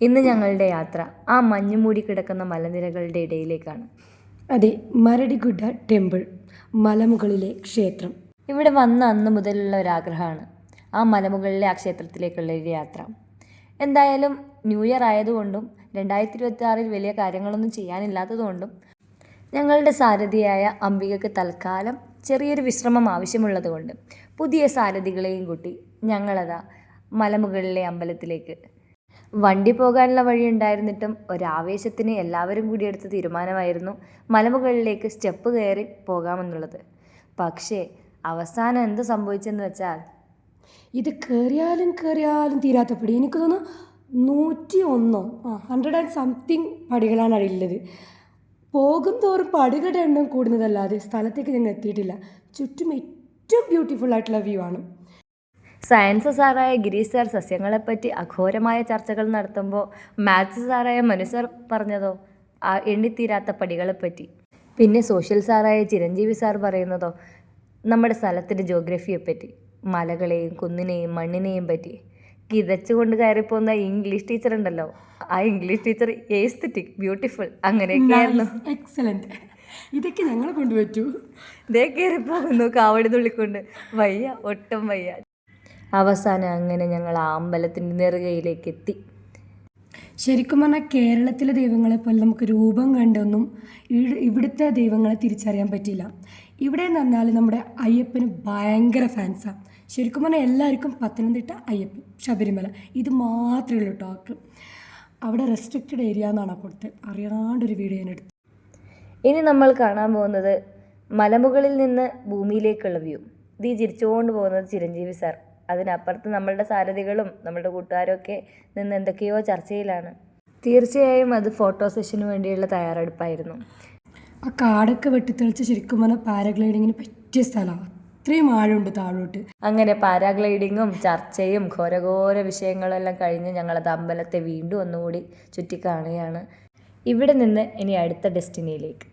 ഇന്ന് ഞങ്ങളുടെ യാത്ര ആ മഞ്ഞുമൂടി കിടക്കുന്ന മലനിരകളുടെ ഇടയിലേക്കാണ്. അതെ, മരടിഗുഡ ടെമ്പിൾ, മലമുകളിലെ ക്ഷേത്രം. ഇവിടെ വന്ന അന്ന് മുതലുള്ള ഒരാഗ്രഹമാണ് ആ മലമുകളിലെ ആ ക്ഷേത്രത്തിലേക്കുള്ള ഒരു യാത്ര. എന്തായാലും ന്യൂ ഇയർ ആയതുകൊണ്ടും 2026 വലിയ കാര്യങ്ങളൊന്നും ചെയ്യാനില്ലാത്തതുകൊണ്ടും ഞങ്ങളുടെ സാരഥിയായ അംബികയ്ക്ക് തൽക്കാലം ചെറിയൊരു വിശ്രമം ആവശ്യമുള്ളതുകൊണ്ട് പുതിയ സാരഥികളെയും കൂട്ടി ഞങ്ങളതാ മലമുകളിലെ അമ്പലത്തിലേക്ക്. വണ്ടി പോകാനുള്ള വഴി ഉണ്ടായിരുന്നിട്ടും ഒരാവേശത്തിന് എല്ലാവരും കൂടി എടുത്ത തീരുമാനമായിരുന്നു മലമുകളിലേക്ക് സ്റ്റെപ്പ് കയറി പോകാമെന്നുള്ളത്. പക്ഷേ അവസാനം എന്ത് സംഭവിച്ചെന്ന് വെച്ചാൽ, ഇത് കയറിയാലും തീരാത്ത പടി. എനിക്ക് തോന്നുന്നു 101 പടികളാണ് ഉള്ളത്. പോകും തോറും പടികളുടെ എണ്ണം കൂടുന്നതല്ലാതെ സ്ഥലത്തേക്ക് ഞങ്ങൾ എത്തിയിട്ടില്ല. ചുറ്റും ഏറ്റവും ബ്യൂട്ടിഫുൾ ആയിട്ടുള്ള വ്യൂ ആണ്. സയൻസ് സാറായ ഗിരീഷ് സാർ സസ്യങ്ങളെപ്പറ്റി അഘോരമായ ചർച്ചകൾ നടത്തുമ്പോൾ മാത്സ് സാറായ മനു സാർ പറഞ്ഞതോ എണ്ണിത്തീരാത്ത പടികളെപ്പറ്റി. പിന്നെ സോഷ്യൽ സാറായ ചിരഞ്ജീവി സാർ പറയുന്നതോ നമ്മുടെ സ്ഥലത്തിൻ്റെ ജോഗ്രഫിയെപ്പറ്റി, മലകളെയും കുന്നിനെയും മണ്ണിനെയും പറ്റി. കിതച്ചുകൊണ്ട് കയറിപ്പോകുന്ന ഇംഗ്ലീഷ് ടീച്ചർ ഉണ്ടല്ലോ, ആ ഇംഗ്ലീഷ് ടീച്ചർ എസ്തെറ്റിക് ബ്യൂട്ടിഫുൾ അങ്ങനെയൊക്കെയായിരുന്നു. എക്സലന്റ്. ഇതൊക്കെ ഞങ്ങളെ കൊണ്ടുപറ്റൂ. ഇതേ കയറിപ്പോകുന്നു കാവടി തുള്ളിക്കൊണ്ട്. വയ്യ, ഒട്ടും വയ്യ. അവസാനം അങ്ങനെ ഞങ്ങൾ ആ അമ്പലത്തിൻ്റെ നെറുകയിലേക്ക് എത്തി. ശരിക്കും പറഞ്ഞാൽ കേരളത്തിലെ ദൈവങ്ങളെ പോലെ നമുക്ക് രൂപം കണ്ടൊന്നും ഇവിടുത്തെ ദൈവങ്ങളെ തിരിച്ചറിയാൻ പറ്റില്ല. ഇവിടെ എന്ന് പറഞ്ഞാൽ നമ്മുടെ അയ്യപ്പന് ഭയങ്കര ഫാൻസാണ്. ശരിക്കും പറഞ്ഞാൽ എല്ലാവർക്കും പത്തനംതിട്ട അയ്യപ്പൻ, ശബരിമല ഇത് മാത്രമേ ഉള്ളൂ ടോക്ക്. അവിടെ റെസ്ട്രിക്റ്റഡ് ഏരിയ എന്നാണ് അപ്പോഴത്തെ അറിയാണ്ടൊരു വീഡിയോ ഞാൻ എടുത്തു. ഇനി നമ്മൾ കാണാൻ പോകുന്നത് മലമുകളിൽ നിന്ന് ഭൂമിയിലേക്കുള്ള വ്യൂ. ഇത് ചിരിച്ചുകൊണ്ട് പോകുന്നത് ചിരഞ്ജീവി സാർ. അതിനപ്പുറത്ത് നമ്മളുടെ സാരഥികളും നമ്മളുടെ കൂട്ടുകാരും ഒക്കെ നിന്ന് എന്തൊക്കെയോ ചർച്ചയിലാണ്. തീർച്ചയായും അത് ഫോട്ടോ സെഷന് വേണ്ടിയുള്ള തയ്യാറെടുപ്പായിരുന്നു. ആ കാടൊക്കെ വെട്ടിത്തെളിച്ച് ശരിക്കും പറഞ്ഞാൽ പാരഗ്ലൈഡിങ്ങിന് പറ്റിയ സ്ഥലമാണ്. അത്രയും ആഴമുണ്ട് താഴോട്ട്. അങ്ങനെ പാരാഗ്ലൈഡിങ്ങും ചർച്ചയും ഘോരഘോര വിഷയങ്ങളെല്ലാം കഴിഞ്ഞ് ഞങ്ങളത് അമ്പലത്തെ വീണ്ടും ഒന്നുകൂടി ചുറ്റിക്കാണുകയാണ്. ഇവിടെ നിന്ന് ഇനി അടുത്ത ഡെസ്റ്റിനിയിലേക്ക്.